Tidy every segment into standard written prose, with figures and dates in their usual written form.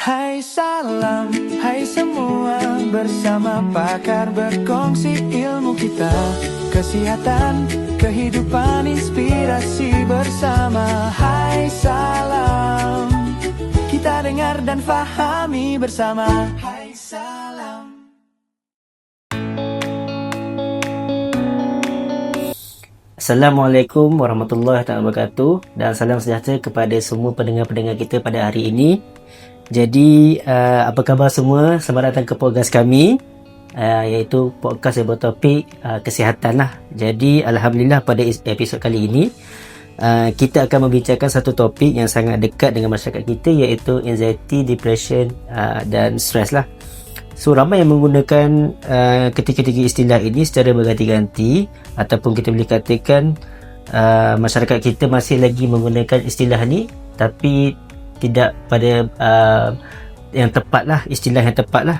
Hai salam, hai semua, bersama pakar berkongsi ilmu kita. Kesehatan, kehidupan, inspirasi bersama. Hai salam, kita dengar dan fahami bersama. Hai salam. Assalamualaikum warahmatullahi wabarakatuh, dan salam sejahtera kepada semua pendengar-pendengar kita pada hari ini. Jadi apa khabar semua? Selamat datang ke podcast kami, iaitu podcast yang bertopik kesihatan lah. Jadi alhamdulillah pada episod kali ini kita akan membincangkan satu topik yang sangat dekat dengan masyarakat kita, iaitu anxiety, depression dan stress lah. So ramai yang menggunakan ketiga-tiga istilah ini secara berganti-ganti, ataupun kita boleh katakan masyarakat kita masih lagi menggunakan istilah ni, tapi tidak pada yang tepat lah, istilah yang tepat lah.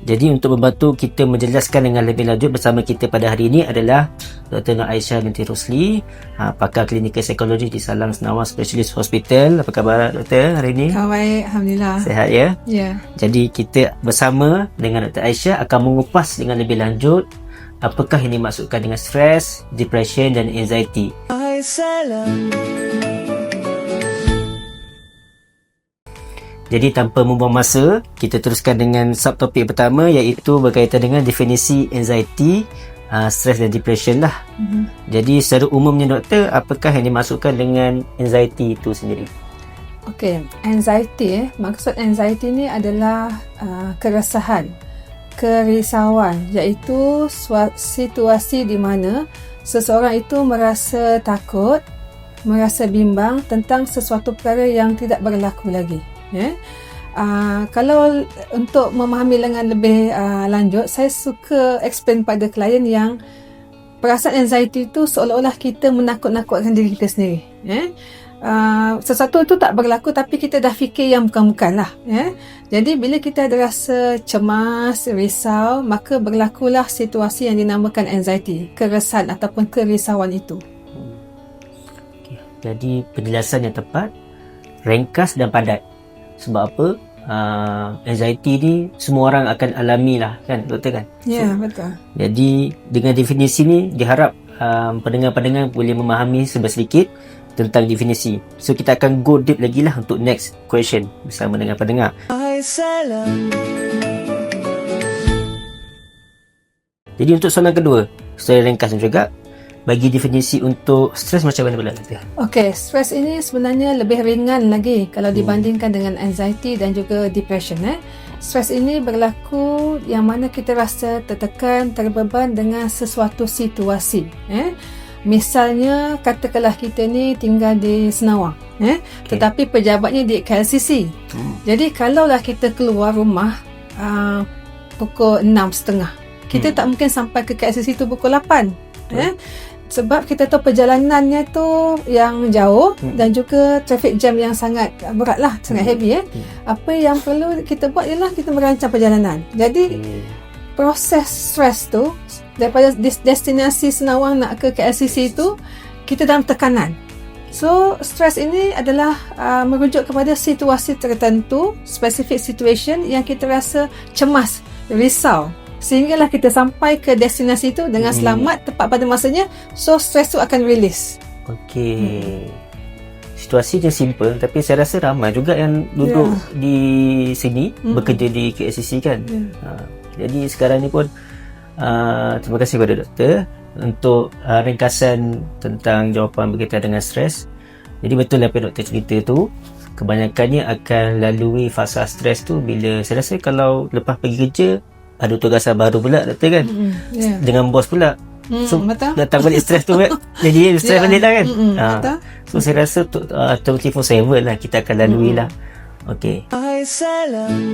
Jadi untuk membantu kita menjelaskan dengan lebih lanjut, bersama kita pada hari ini adalah Dr. Nur Aisyah binti Rusli, pakar klinikal psikologi di Salang Senawar Specialist Hospital. Apa khabar Doktor hari ini? Baik, alhamdulillah. Sihat ya? Ya. Jadi kita bersama dengan Dr. Aisyah akan mengupas dengan lebih lanjut apakah yang dimaksudkan dengan stress, depression dan anxiety. Hai salam. Jadi tanpa membuang masa, kita teruskan dengan subtopik pertama, iaitu berkaitan dengan definisi anxiety, stress dan depression lah. Jadi secara umumnya doktor, apakah yang dimaksudkan dengan anxiety itu sendiri? Okey, anxiety, maksud anxiety ni adalah keresahan, kerisauan, iaitu situasi di mana seseorang itu merasa takut, merasa bimbang tentang sesuatu perkara yang tidak berlaku lagi. Kalau untuk memahami dengan lebih lanjut, saya suka explain pada klien yang perasaan anxiety itu seolah-olah kita menakut-nakutkan diri kita sendiri. Sesuatu itu tak berlaku tapi kita dah fikir yang bukan-bukan lah. Jadi bila kita ada rasa cemas, risau, maka berlakulah situasi yang dinamakan anxiety, keresahan ataupun kerisauan itu. Jadi penjelasan yang tepat, ringkas dan padat. Sebab apa? Anxiety ni semua orang akan alami lah, kan doktor, kan? Ya, betul. Jadi dengan definisi ni diharap pendengar-pendengar boleh memahami sedikit tentang definisi. So kita akan go deep lagi lah untuk next question bersama dengan pendengar. Hai salam. Jadi untuk soalan kedua, secara ringkas juga, bagi definisi untuk stres macam mana pula doktor? Okey, stres ini sebenarnya lebih ringan lagi kalau dibandingkan dengan anxiety dan juga depression. Stres ini berlaku yang mana kita rasa tertekan, terbeban dengan sesuatu situasi. Misalnya, katakanlah kita ni tinggal di Senawar, tetapi pejabatnya di KLCC. Jadi kalaulah kita keluar rumah pukul 6.30, kita tak mungkin sampai ke KLCC tu pukul 8. Sebab kita tahu perjalanannya tu yang jauh dan juga traffic jam yang sangat berat lah, sangat heavy. Apa yang perlu kita buat ialah kita merancang perjalanan. Jadi proses stres tu daripada destinasi Senawar nak ke KLCC tu, kita dalam tekanan. So stres ini adalah merujuk kepada situasi tertentu, specific situation yang kita rasa cemas, risau, sehinggalah kita sampai ke destinasi itu dengan selamat, tepat pada masanya. So stress tu akan release. Okey. Situasi je simple, tapi saya rasa ramai juga yang duduk di sini, bekerja di KLCC, kan. Jadi sekarang ni pun terima kasih kepada doktor untuk ringkasan tentang jawapan berkaitan dengan stres. Jadi betul apa doktor cerita tu, kebanyakannya akan lalui fasa stres tu bila, saya rasa kalau lepas pergi kerja ada tugasan baru pula doktor, kan. Dengan bos pula. So betul. datang balik stres tu kan. Jadi stres balik lah, kan. Betul. So saya rasa 24/7 lah kita akan lalui lah. Okey. Hai salam.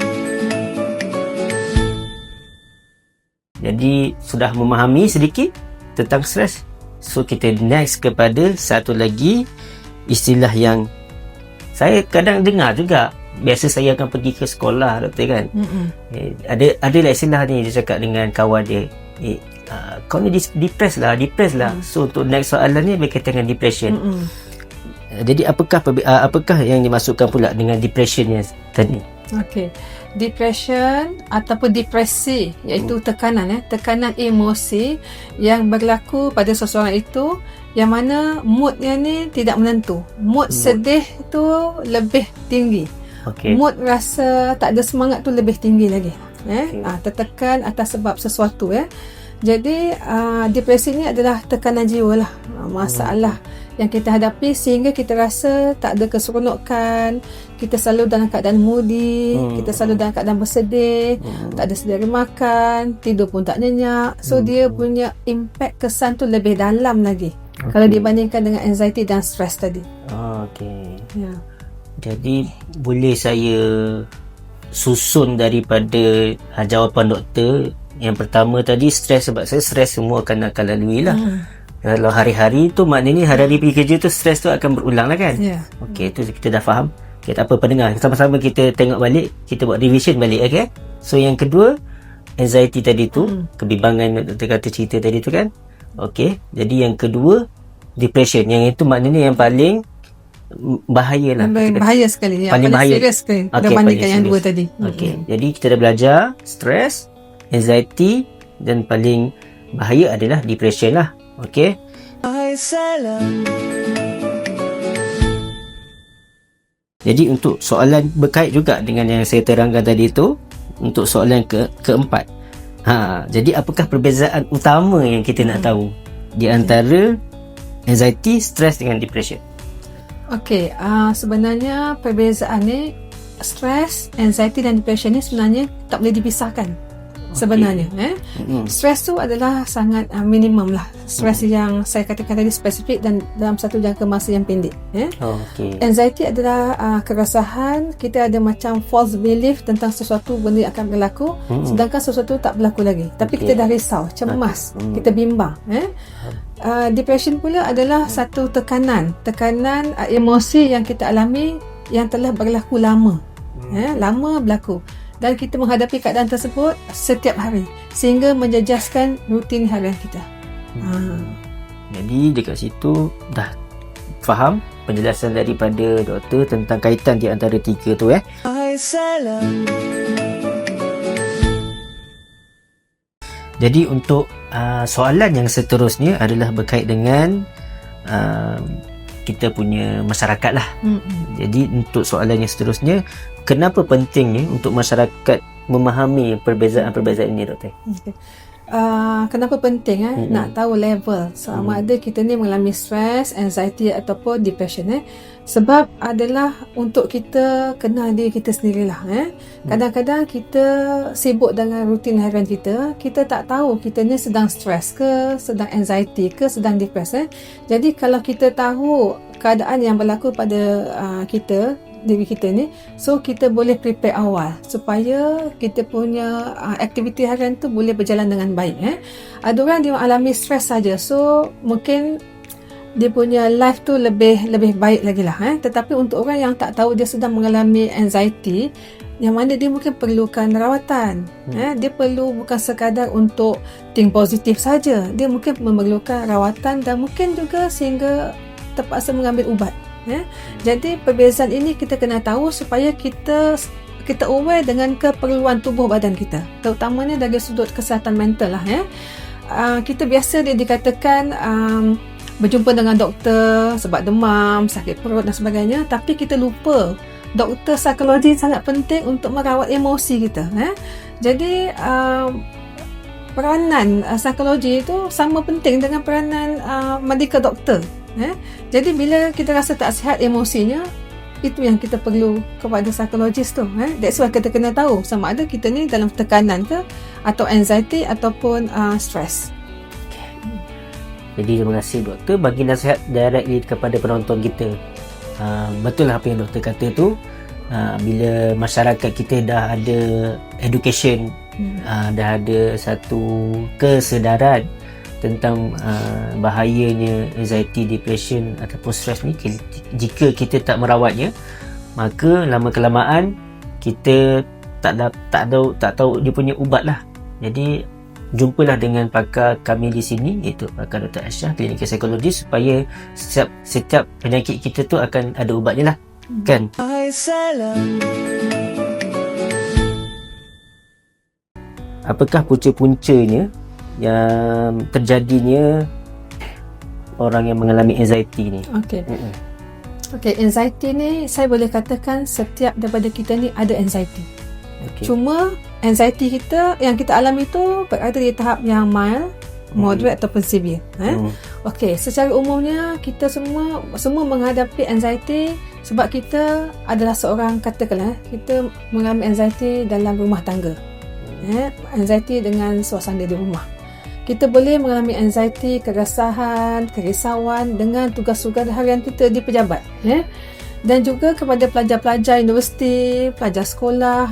Jadi sudah memahami sedikit tentang stres. So kita next kepada satu lagi istilah yang saya kadang dengar juga. Biasa saya akan pergi ke sekolah doktor, kan. Ada lah istilah ni, dia cakap dengan kawan dia, kau ni depressed lah. So untuk next soalan ni berkaitan dengan depression. Jadi apakah yang dimasukkan pula dengan depression yang tadi? Okey. Depression ataupun depresi iaitu tekanan emosi yang berlaku pada seseorang itu yang mana moodnya ni tidak menentu. Mood sedih tu lebih tinggi. Okey. Mood rasa tak ada semangat tu lebih tinggi lagi. Tertekan atas sebab sesuatu Jadi depresi ni adalah tekanan jiwa lah, masalah yang kita hadapi sehingga kita rasa tak ada keseronokan, kita selalu dalam keadaan moody, kita selalu dalam keadaan bersedih, tak ada sedia makan, tidur pun tak nyenyak. So dia punya impact kesan tu lebih dalam lagi kalau dibandingkan dengan anxiety dan stress tadi. Okey. Ya. Jadi boleh saya susun daripada jawapan doktor. Yang pertama tadi stres, sebab saya stres semua akan lalui lah. Kalau hari-hari tu maknanya hari-hari pergi kerja tu stres tu akan berulang lah kan. Okey, tu kita dah faham. Okay, tak apa pendengar, sama-sama kita tengok balik, kita buat revision balik. Okay. So yang kedua, anxiety tadi tu, kebimbangan doktor kata cerita tadi tu kan. Okey, jadi yang kedua depression, yang itu maknanya yang paling bahaya lah. Bahaya sekali, yang paling serius sekali berbandingkan yang dua tadi. Okey, jadi kita dah belajar stress, anxiety, dan paling bahaya adalah depression lah. Okey. Jadi untuk soalan berkait juga dengan yang saya terangkan tadi tu, untuk soalan keempat. Jadi apakah perbezaan utama yang kita nak tahu di antara anxiety, stress dengan depression? Okey, sebenarnya perbezaan ni, stress, anxiety dan depression ni sebenarnya tak boleh dipisahkan. Sebenarnya stres tu adalah sangat minimum lah. Stres yang saya katakan tadi spesifik dan dalam satu jangka masa yang pendek. Anxiety adalah keresahan, kita ada macam false belief tentang sesuatu benda yang akan berlaku, sedangkan sesuatu tak berlaku lagi, tapi kita dah risau, cemas, kita bimbang. Depression pula adalah satu tekanan emosi yang kita alami yang telah berlaku lama. Lama berlaku dan kita menghadapi keadaan tersebut setiap hari sehingga menjejaskan rutin harian kita. Jadi dekat situ dah faham penjelasan daripada doktor tentang kaitan di antara tiga tu. Jadi untuk soalan yang seterusnya adalah berkait dengan kita punya masyarakat lah. Jadi untuk soalan yang seterusnya, kenapa pentingnya untuk masyarakat memahami perbezaan-perbezaan ini, doktor? Kenapa penting nak tahu level sama ada kita ni mengalami stress, anxiety ataupun depression sebab adalah untuk kita kenal diri kita sendirilah. Kadang-kadang kita sibuk dengan rutin harian kita, kita tak tahu kita ni sedang stress ke, sedang anxiety ke, sedang depressed. Jadi kalau kita tahu keadaan yang berlaku pada diri kita ni, so kita boleh prepare awal supaya kita punya aktiviti harian tu boleh berjalan dengan baik. Ada orang dia alami stres saja, so mungkin dia punya life tu lebih baik lagi lah. Tetapi untuk orang yang tak tahu dia sedang mengalami anxiety, yang mana dia mungkin perlukan rawatan, dia perlu bukan sekadar untuk think positif saja, dia mungkin memerlukan rawatan dan mungkin juga sehingga terpaksa mengambil ubat. Jadi perbezaan ini kita kena tahu supaya kita aware dengan keperluan tubuh badan kita, terutamanya dari sudut kesihatan mental lah. Kita biasa dia dikatakan berjumpa dengan doktor sebab demam, sakit perut dan sebagainya, tapi kita lupa doktor psikologi sangat penting untuk merawat emosi kita. Jadi peranan psikologi itu sama penting dengan peranan medical doctor. Jadi bila kita rasa tak sihat emosinya, itu yang kita perlu kepada psikologis tu. That's why kita kena tahu sama ada kita ni dalam tekanan ke, atau anxiety ataupun stress. Jadi terima kasih doktor bagi nasihat directly kepada penonton kita. Betul lah apa yang doktor kata tu. Bila masyarakat kita dah ada education, dah ada satu kesedaran tentang bahayanya anxiety, depression ataupun stress ni, jika kita tak merawatnya, maka lama-kelamaan kita tak tahu dia punya ubat lah. Jadi jumpalah dengan pakar kami di sini, iaitu pakar Dr. Aisyah, klinikal psikologis, supaya setiap penyakit kita tu akan ada ubatnya lah, kan? apakah punca-puncanya yang terjadinya orang yang mengalami anxiety ni? Okey. Okey, anxiety ni saya boleh katakan setiap daripada kita ni ada anxiety. Cuma anxiety kita yang kita alami tu berada di tahap yang mild, moderate ataupun severe. Okey, secara umumnya kita semua menghadapi anxiety sebab kita adalah seorang, katakanlah kita mengalami anxiety dalam rumah tangga. Anxiety dengan suasana di rumah. Kita boleh mengalami anxiety, keresahan, kerisauan dengan tugas-tugas harian kita di pejabat. Dan juga kepada pelajar-pelajar universiti, pelajar sekolah,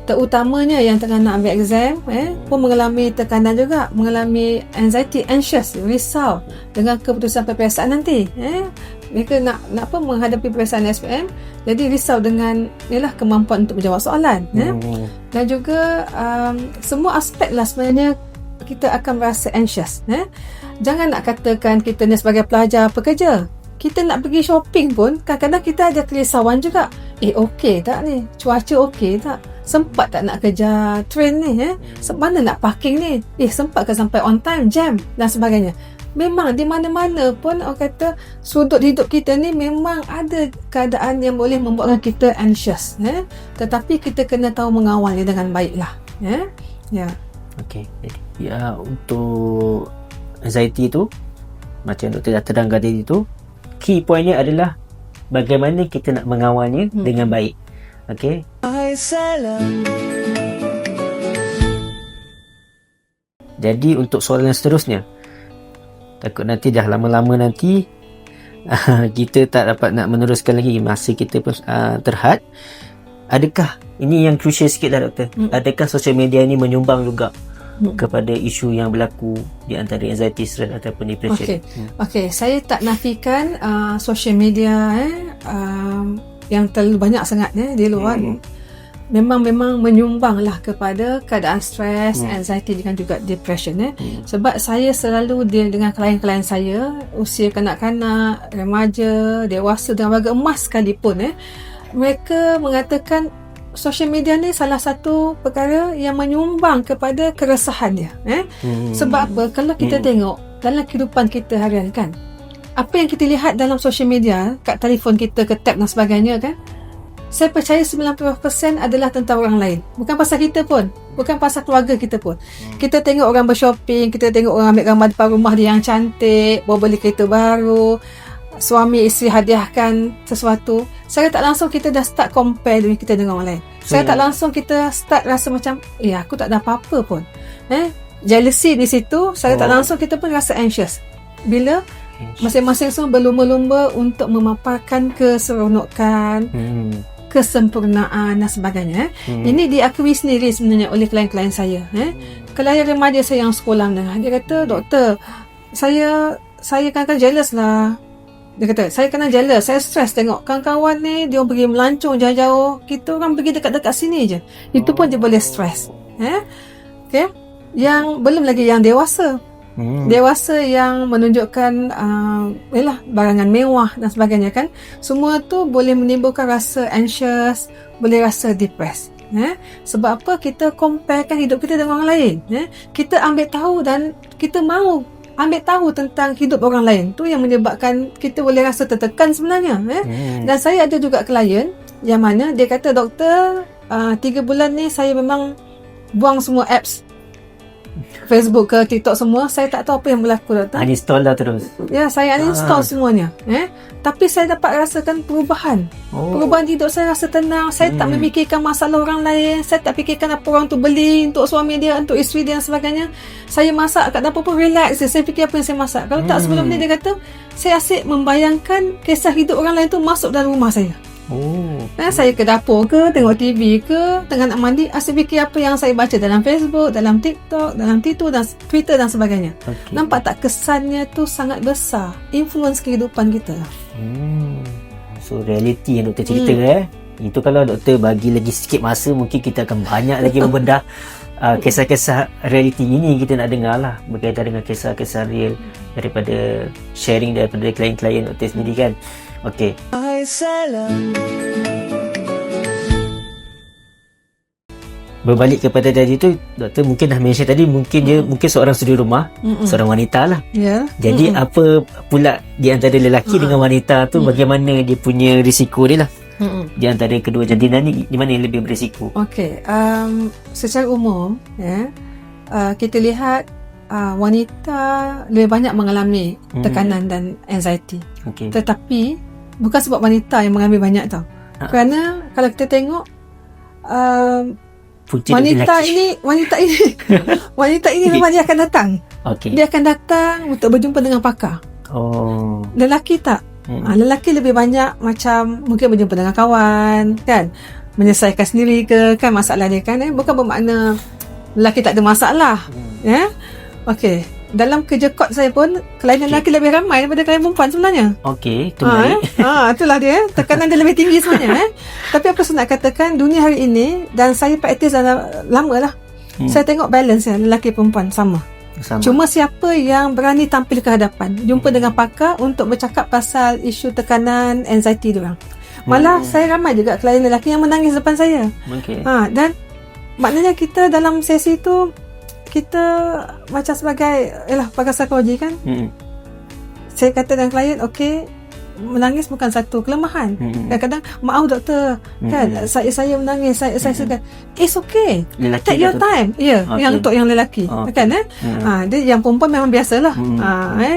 terutamanya yang tengah nak ambil exam, pun mengalami tekanan juga, mengalami anxiety, anxious, risau dengan keputusan peperiksaan nanti. Mereka nak menghadapi peperiksaan SPM, jadi risau dengan kemampuan untuk menjawab soalan. Dan juga semua aspek lah sebenarnya kita akan merasa anxious. Jangan nak katakan kita ni sebagai pelajar, pekerja. Kita nak pergi shopping pun kadang-kadang kita ada kerisauan juga. Okey tak ni? Cuaca okey tak? Sempat tak nak kejar train ni? Mana nak parking ni? Sempat ke sampai on time? Jam dan sebagainya. Memang di mana-mana pun orang kata sudut hidup kita ni memang ada keadaan yang boleh membuatkan kita anxious. Tetapi kita kena tahu mengawalnya dengan baiklah. Ya. Okey. Ya, untuk anxiety tu macam doktor dah terangkan tadi tu, key pointnya adalah bagaimana kita nak mengawalnya dengan baik. Okey. Jadi untuk soalan seterusnya, takut nanti dah lama-lama nanti kita tak dapat nak meneruskan lagi, masa kita pun terhad. Adakah ini yang crucial sikit lah doktor, adakah sosial media ni menyumbang juga kepada isu yang berlaku di antara anxiety, stress ataupun depression? Okey, saya tak nafikan social media yang terlalu banyak sangat di luar memang menyumbanglah kepada keadaan stres, anxiety dan juga depression. Sebab saya selalu deal dengan klien-klien saya usia kanak-kanak, remaja, dewasa dan warga emas sekalipun. Mereka mengatakan social media ni salah satu perkara yang menyumbang kepada keresahan dia. Sebab apa? Kalau kita tengok dalam kehidupan kita harian kan, apa yang kita lihat dalam social media, kat telefon kita, ke tab dan sebagainya kan, saya percaya 90% adalah tentang orang lain. Bukan pasal kita pun, bukan pasal keluarga kita pun. Kita tengok orang bershopping, kita tengok orang ambil gambar depan rumah dia yang cantik, bawa beli kereta baru, suami isteri hadiahkan sesuatu. Saya tak langsung kita dah start compare diri kita dengan orang lain. Saya tak langsung kita start rasa macam aku tak ada apa-apa pun. Jealousy di situ. Saya tak langsung kita pun rasa anxious. Bila masing-masing semua berlumba-lumba untuk memaparkan keseronokan, kesempurnaan dan sebagainya. Ini diakui sendiri sebenarnya oleh klien-klien saya. Klien remaja saya yang sekolah menengah, dia kata, doktor, saya kadang-kadang jealous lah. Dia kata, saya kena jealous, saya stres tengok kawan-kawan ni, dia orang pergi melancong jauh-jauh, kita orang pergi dekat-dekat sini je. Itu pun dia boleh stres. Okay? Yang belum lagi yang dewasa. Dewasa yang menunjukkan barangan mewah dan sebagainya kan. Semua tu boleh menimbulkan rasa anxious, boleh rasa depressed. Sebab apa? Kita comparekan hidup kita dengan orang lain. Kita ambil tahu dan kita mahu ambil tahu tentang hidup orang lain. Tu yang menyebabkan kita boleh rasa tertekan sebenarnya. Dan saya ada juga klien yang mana dia kata, doktor, 3 bulan ni saya memang buang semua apps, Facebook ke TikTok semua. Saya tak tahu apa yang berlaku, doktor. Uninstall dah terus. Ya, saya uninstall semuanya. Tapi saya dapat rasakan perubahan. Perubahan hidup saya, rasa tenang. Saya tak memikirkan masalah orang lain. Saya tak fikirkan apa orang tu beli untuk suami dia, untuk isteri dia dan sebagainya. Saya masak kat dapur pun relax. Saya fikir apa yang saya masak. Kalau tak sebelum ni dia kata, saya asyik membayangkan kisah hidup orang lain tu masuk dalam rumah saya. Saya ke dapur ke, tengok TV ke, tengah nak mandi, asyik fikir apa yang saya baca dalam Facebook, dalam TikTok, dalam Twitter dan sebagainya. Nampak tak kesannya tu sangat besar, influence kehidupan kita. So reality yang doktor cerita itu kalau doktor bagi lagi sikit masa, mungkin kita akan banyak lagi membedah kisah-kisah reality ini kita nak dengar lah, berkaitan dengan kisah-kisah real daripada sharing daripada klien-klien doktor sendiri kan. Okey. berbalik kepada tadi tu, doktor mungkin dah mention tadi, mungkin dia mungkin seorang suri rumah, seorang wanita lah. Ya. Jadi apa pula di antara lelaki dengan wanita tu, bagaimana dia punya risiko dia lah. Di antara kedua jantina ni, di mana yang lebih berisiko? Okey, secara umum ya, kita lihat wanita lebih banyak mengalami tekanan dan anxiety. Okey. Tetapi bukan sebab wanita yang mengalami banyak tau. Kerana kalau kita tengok Punca wanita ini memang dia akan datang. Okey. Dia akan datang untuk berjumpa dengan pakar. Oh. Lelaki tak. Lelaki lebih banyak macam mungkin berjumpa dengan kawan kan, menyelesaikan sendiri ke kan masalah dia kan, bukan bermakna lelaki tak ada masalah. Ya. Okey, dalam kerja court saya pun kelainan lelaki lebih ramai daripada kelainan perempuan sebenarnya. Okey, itu menarik. Itulah dia, tekanan dia lebih tinggi sebenarnya. Tapi apa saya nak katakan, dunia hari ini, dan saya praktis dah lama lah, saya tengok balance lelaki perempuan sama. Cuma siapa yang berani tampil ke hadapan, jumpa dengan pakar untuk bercakap pasal isu tekanan, anxiety diorang. Malah saya ramai juga klien lelaki yang menangis depan saya. Dan maknanya kita dalam sesi tu, kita macam sebagai pakar psikologi kan, saya kata dengan klien, okey, menangis bukan satu kelemahan. Kadang-kadang, maaf doktor, kan saya menangis, saya segan. It's okay, lelaki take your time. Yang untuk yang lelaki, kan dia yang perempuan memang biasalah.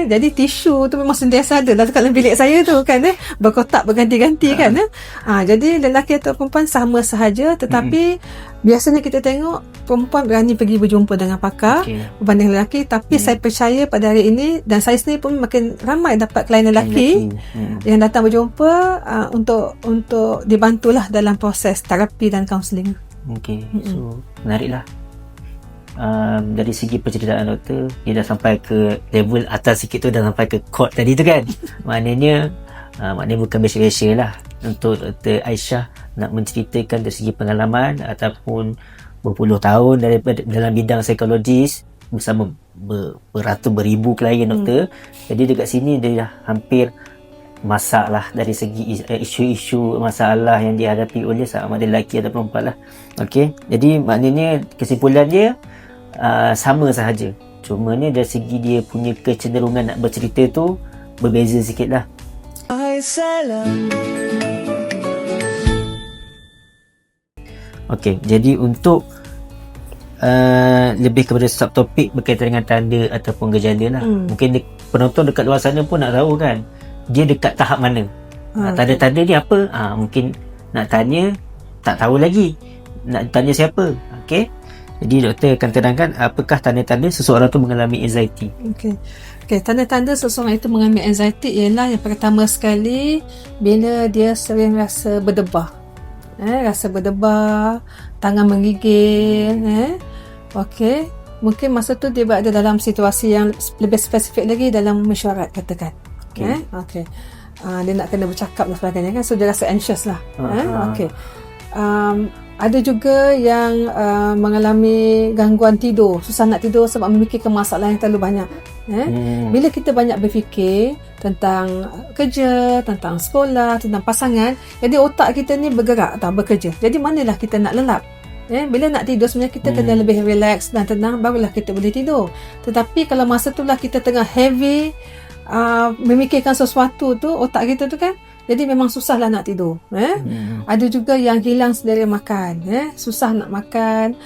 Jadi tisu tu memang sentiasa ada dalam bilik saya tu kan, berkotak berganti-ganti kan. Jadi lelaki atau perempuan sama sahaja, tetapi biasanya kita tengok perempuan berani pergi berjumpa dengan pakar berbanding lelaki. Tapi saya percaya pada hari ini, dan saya sendiri pun makin ramai dapat klien lelaki yang datang berjumpa untuk dibantulah dalam proses terapi dan kaunseling. Okey, so menariklah. Dari segi penceritaan doktor, dia dah sampai ke level atas sikit tu, dah sampai ke court tadi tu kan. Maknanya bukan biasa-biasa lah untuk Dr. Aisyah nak menceritakan dari segi pengalaman ataupun berpuluh tahun dalam bidang psikologis bersama beribu klien doktor. Jadi dekat sini dia dah hampir masak lah dari segi isu-isu masalah yang dihadapi oleh sama ada lelaki atau perempuan lah. Okey, jadi maknanya kesimpulan dia sama sahaja, cuma ni dari segi dia punya kecenderungan nak bercerita tu berbeza sikit lah. Okey, jadi untuk lebih kepada subtopik berkaitan dengan tanda ataupun gejala lah. Mungkin penonton dekat luar sana pun nak tahu kan, dia dekat tahap mana, tanda-tanda ni apa. Mungkin nak tanya, tak tahu lagi nak tanya siapa. Okey, jadi doktor akan terangkan apakah tanda-tanda seseorang tu mengalami anxiety. Okey, tanda-tanda seseorang itu mengalami anxiety ialah yang pertama sekali, bila dia sering rasa berdebar, tangan menggigil. Okey, mungkin masa tu dia berada dalam situasi yang lebih spesifik lagi, dalam mesyuarat katakan. Okey. Dia nak kena bercakap dan sebagainya kan, so dia rasa anxious lah. Okey. Ada juga yang mengalami gangguan tidur, susah nak tidur sebab memikirkan masalah yang terlalu banyak. Bila kita banyak berfikir tentang kerja, tentang sekolah, tentang pasangan, jadi otak kita ni bergerak atau bekerja. Jadi manalah kita nak lelap. Bila nak tidur sebenarnya kita kena lebih relax dan tenang, barulah kita boleh tidur. Tetapi kalau masa tu lah kita tengah heavy memikirkan sesuatu tu, otak kita tu kan, jadi memang susahlah nak tidur. Ada juga yang hilang selera makan, susah nak makan,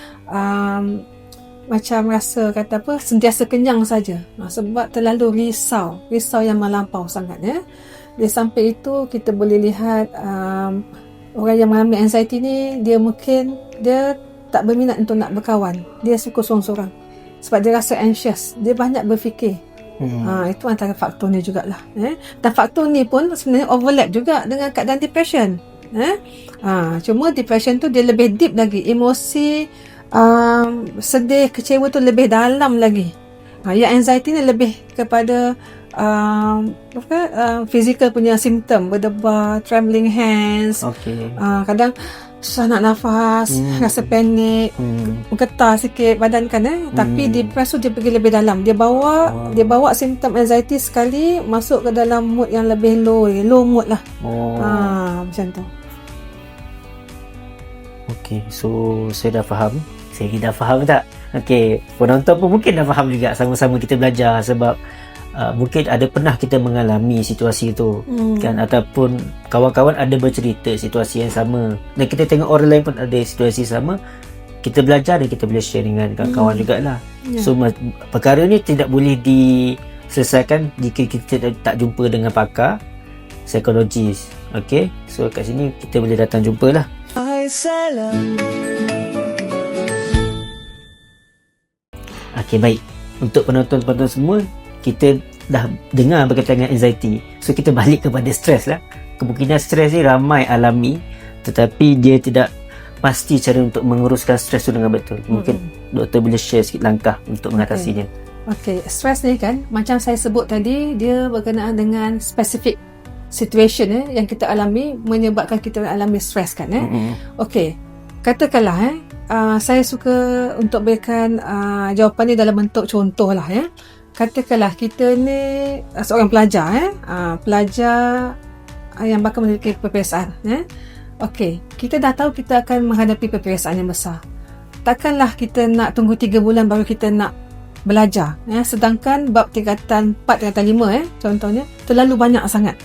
macam rasa kata apa, sentiasa kenyang saja, sebab terlalu risau yang melampau sangat. Dia sampai itu kita boleh lihat orang yang mengalami anxiety ni, dia mungkin dia tak berminat untuk nak berkawan, dia suka sorang-sorang sebab dia rasa anxious, dia banyak berfikir. Itu antara faktornya jugalah. Dan faktor ni pun sebenarnya overlap juga dengan keadaan depression. Cuma depression tu dia lebih deep lagi, emosi sedih, kecewa tu lebih dalam lagi. Yang anxiety ni lebih kepada physical punya simptom, berdebar, trembling hands, kadang susah nak nafas, rasa panik, getar sikit badan kan. Tapi depresi dia pergi lebih dalam, dia bawa simptom anxiety sekali masuk ke dalam mood yang lebih low mood lah. Macam tu. Okey, so saya dah faham. Saya dah faham tak? Okey, penonton pun mungkin dah faham juga, sama-sama kita belajar sebab mungkin ada pernah kita mengalami situasi tu kan, ataupun kawan-kawan ada bercerita situasi yang sama dan kita tengok orang lain pun ada situasi sama, kita belajar dan kita boleh share dengan kawan-kawan jugalah. So perkara ni tidak boleh diselesaikan jika kita tak jumpa dengan pakar psikologis. Okey, so kat sini kita boleh datang jumpalah. Hai salam. Okey, baik. Untuk penonton-penonton semua, kita dah dengar berkaitan dengan anxiety. So kita balik kepada stres lah. Kemungkinan stres ni ramai alami, tetapi dia tidak pasti cara untuk menguruskan stres tu dengan betul. Mungkin doktor boleh share sikit langkah untuk mengatasinya. Okey, stres ni kan macam saya sebut tadi, dia berkenaan dengan specific situation yang kita alami menyebabkan kita alami stres kan. Okey, katakanlah saya suka untuk berikan jawapan ni dalam bentuk contoh lah. Katakanlah kita ni seorang pelajar pelajar yang bakal memiliki peperiksaan. Okey, kita dah tahu kita akan menghadapi peperiksaan yang besar. Takkanlah kita nak tunggu 3 bulan baru kita nak belajar, sedangkan bab tingkatan 4, tingkatan 5 contohnya terlalu banyak sangat.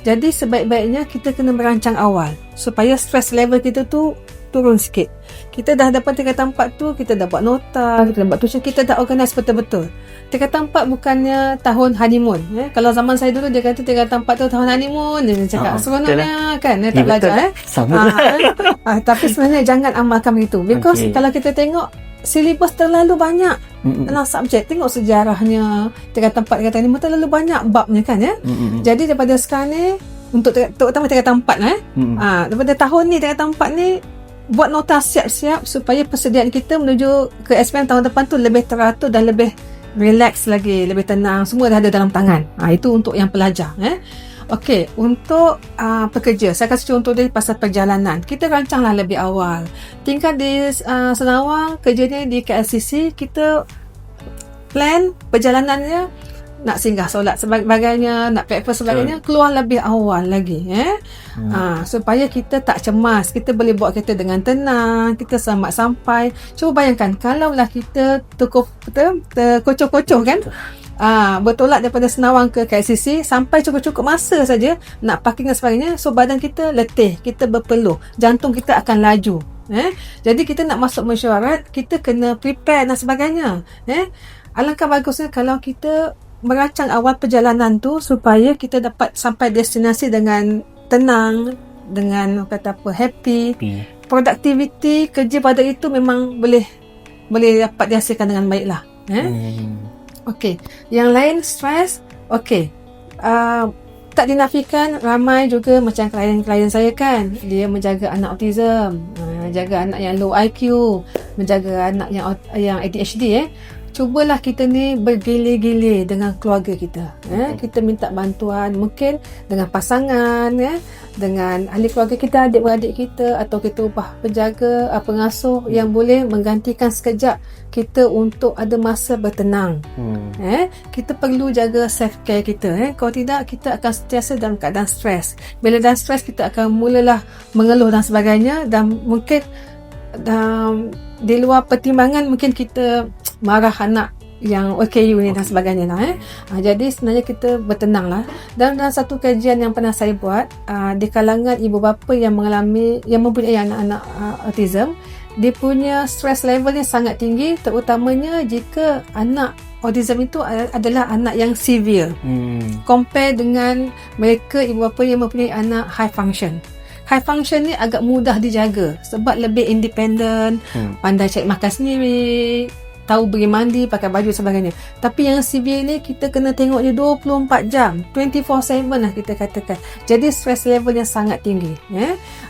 Jadi sebaik-baiknya kita kena merancang awal supaya stress level kita tu turun sikit. Kita dah dapat tingkatan 4 tu, kita dah buat nota, kita dah buat tuition, kita dah organise betul-betul. Tingkatan 4 bukannya tahun honeymoon. Kalau zaman saya dulu dia kata tingkatan 4 tu tahun honeymoon. Dia cakap seronoknya kan, tak belajar. Sama tapi sebenarnya jangan amalkan begitu. Because kalau kita tengok silibus terlalu banyak dalam subjek, tengok sejarahnya tingkatan 4, tingkatan 5 terlalu banyak babnya kan. Jadi daripada sekarang ni, untuk terutama tingkatan 4 daripada tahun ni tingkatan 4 ni buat nota siap-siap supaya persediaan kita menuju ke SPM tahun depan tu lebih teratur dan lebih relax lagi, lebih tenang, semua dah ada dalam tangan. Itu untuk yang pelajar. Okey, untuk pekerja, saya kasih contoh dari pasal perjalanan. Kita rancanglah lebih awal. Tinggal di Senawang, kerjanya di KLCC, kita plan perjalanannya, nak singgah solat sebagainya, nak breakfast sebagainya, keluar lebih awal lagi. Supaya kita tak cemas, kita boleh bawa kereta dengan tenang, kita selamat sampai. Cuba bayangkan kalaulah kita terkocok-kocok kan, bertolak daripada Senawang ke KLCC, sampai cukup-cukup masa saja nak parking dan sebagainya, so badan kita letih, kita berpeluh, jantung kita akan laju. Jadi kita nak masuk mesyuarat, kita kena prepare dan sebagainya. Alangkah bagusnya kalau kita merancang awal perjalanan tu supaya kita dapat sampai destinasi dengan tenang, dengan happy. Produktiviti kerja pada itu memang boleh dapat dihasilkan dengan baiklah. Okey, yang lain stres. Okey, tak dinafikan ramai juga macam klien-klien saya kan, dia menjaga anak autism, jaga anak yang low IQ, menjaga anak yang ADHD. Cubalah kita ni bergilir-gilir dengan keluarga kita. Kita minta bantuan mungkin dengan pasangan, dengan ahli keluarga kita, adik-beradik kita, atau kita upah penjaga, pengasuh yang boleh menggantikan sekejap kita untuk ada masa bertenang. Kita perlu jaga self-care kita. Kalau tidak, kita akan sentiasa dalam keadaan stres. Bila dah stres, kita akan mulalah mengeluh dan sebagainya, dan mungkin di luar pertimbangan mungkin kita marah anak yang OKU ni dan sebagainya lah. Jadi sebenarnya kita bertenang lah. Dan dalam satu kajian yang pernah saya buat, di kalangan ibu bapa yang mempunyai anak-anak autism, dia punya stress levelnya sangat tinggi, terutamanya jika anak autism itu adalah anak yang severe, compare dengan mereka ibu bapa yang mempunyai anak high function. High function ni agak mudah dijaga sebab lebih independent, pandai cari makan sendiri, tahu pergi mandi, pakai baju sebagainya. Tapi yang severe ni kita kena tengok dia 24 jam, 24/7 lah kita katakan. Jadi stress level yang sangat tinggi.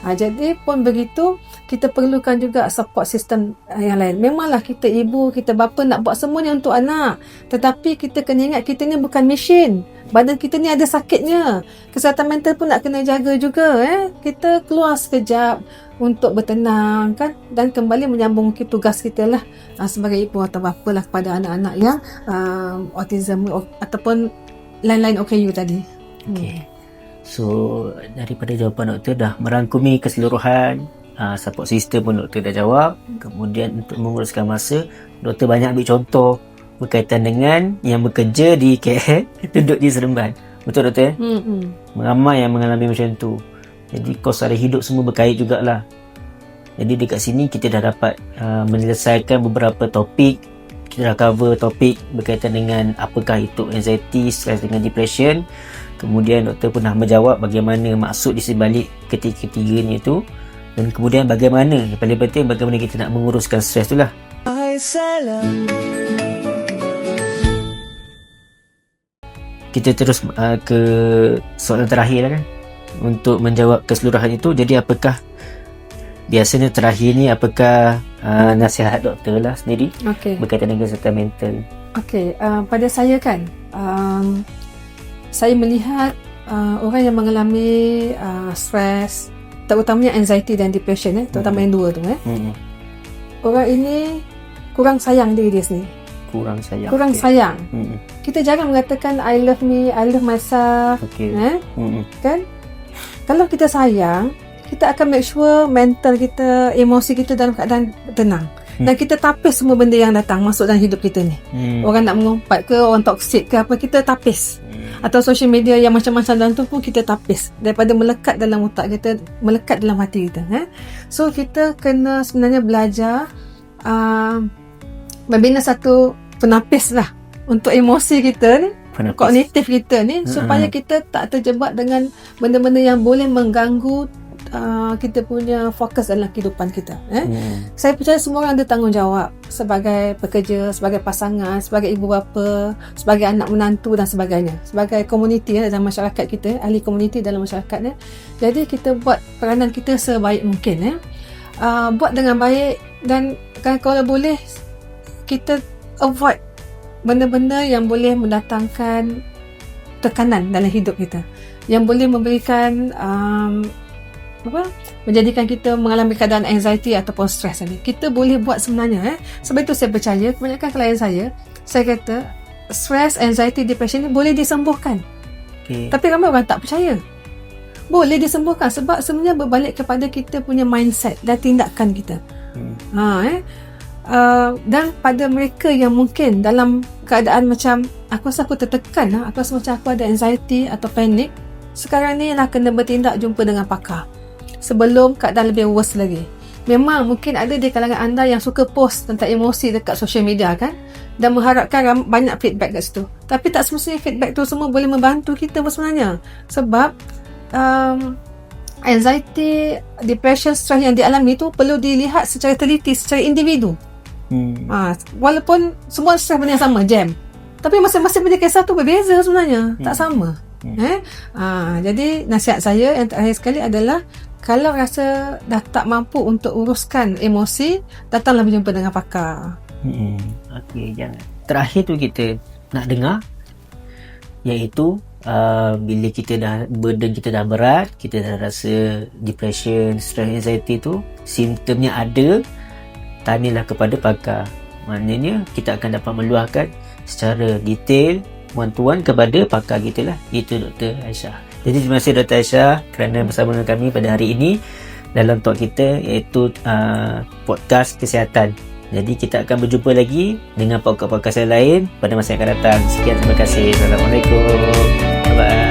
Jadi pun begitu, kita perlukan juga support system yang lain. Memanglah kita ibu, kita bapa nak buat semuanya untuk anak. Tetapi kita kena ingat kita ni bukan mesin. Badan kita ni ada sakitnya. Kesihatan mental pun nak kena jaga juga. Kita keluar sekejap untuk bertenang kan, dan kembali menyambung tugas kita lah sebagai ibu atau bapa lah kepada anak-anak yang autism ataupun lain-lain OKU tadi. Okay. So daripada jawapan doktor dah merangkumi keseluruhan support system pun doktor dah jawab. Kemudian untuk menguruskan masa, doktor banyak ambil contoh berkaitan dengan yang bekerja di KL duduk di Seremban. Betul doktor? Ramai yang mengalami macam tu. Jadi kos sara hidup semua berkait jugalah. Jadi dekat sini kita dah dapat menyelesaikan beberapa topik. Kita dah cover topik berkaitan dengan apakah itu anxiety, stress dengan depression. Kemudian doktor pun dah menjawab bagaimana maksud di sebalik ketiga-tiganya itu. Dan kemudian bagaimana, yang paling penting bagaimana kita nak menguruskan stres tu lah. Salam. Kita terus ke soalan terakhir lah kan, untuk menjawab keseluruhan itu. Jadi apakah biasanya terakhir ni, apakah nasihat doktor lah sendiri berkaitan dengan kesihatan mental? Pada saya kan, saya melihat orang yang mengalami stres, terutamanya anxiety dan depression, terutama yang dua tu, orang ini kurang sayang diri dia sendiri. Kurang sayang. Kita jarang mengatakan I love me, I love myself. Kan? Kalau kita sayang, kita akan make sure mental kita, emosi kita dalam keadaan tenang. Dan kita tapis semua benda yang datang masuk dalam hidup kita ni. Orang nak mengumpat ke, orang toksik ke apa, kita tapis. Atau social media yang macam-macam dalam tu pun kita tapis, daripada melekat dalam otak kita, melekat dalam hati kita. So kita kena sebenarnya belajar membina satu penapis lah untuk emosi kita ni, kognitif kita ni, supaya kita tak terjebak dengan benda-benda yang boleh mengganggu kita punya fokus dalam kehidupan kita. Saya percaya semua orang ada tanggungjawab sebagai pekerja, sebagai pasangan, sebagai ibu bapa, sebagai anak menantu dan sebagainya, sebagai komuniti dalam masyarakat kita, ahli komuniti dalam masyarakat. Jadi kita buat peranan kita sebaik mungkin, buat dengan baik, dan kalau boleh kita avoid benda-benda yang boleh mendatangkan tekanan dalam hidup kita, yang boleh memberikan menjadikan kita mengalami keadaan anxiety ataupun stres ni. Kita boleh buat sebenarnya. Sebab itu saya percaya kebanyakan klien saya kata stress, anxiety, depression ni boleh disembuhkan. Tapi ramai orang tak percaya boleh disembuhkan, sebab sebenarnya berbalik kepada kita punya mindset dan tindakan kita. Dan pada mereka yang mungkin dalam keadaan macam aku rasa aku tertekan, aku rasa macam aku ada anxiety atau panik, sekarang ni lah kena bertindak, jumpa dengan pakar sebelum keadaan lebih worse lagi. Memang mungkin ada di kalangan anda yang suka post tentang emosi dekat social media kan, dan mengharapkan banyak feedback kat situ. Tapi tak semestinya feedback tu semua boleh membantu kita sebenarnya. Sebab anxiety, depression, stress yang dialami tu perlu dilihat secara teliti, secara individu. Walaupun semua stress benda yang sama, jam, tapi masing-masing punya kisah tu berbeza sebenarnya, tak sama. Jadi nasihat saya yang terakhir sekali adalah, kalau rasa dah tak mampu untuk uruskan emosi, datanglah berjumpa dengan pakar. Jangan. Terakhir tu kita nak dengar, iaitu bila kita dah, burden kita dah berat, kita dah rasa depression, stress, anxiety tu simptomnya ada, tanyalah kepada pakar. Maknanya kita akan dapat meluahkan secara detail, one-to-one kepada pakar kita lah. Itu Dr. Aisyah. Jadi terima kasih Dr. Aisyah kerana bersama dengan kami pada hari ini dalam talk kita, iaitu podcast kesihatan. Jadi kita akan berjumpa lagi dengan podcast-podcast yang lain pada masa yang akan datang. Sekian, terima kasih. Assalamualaikum. Bye-bye.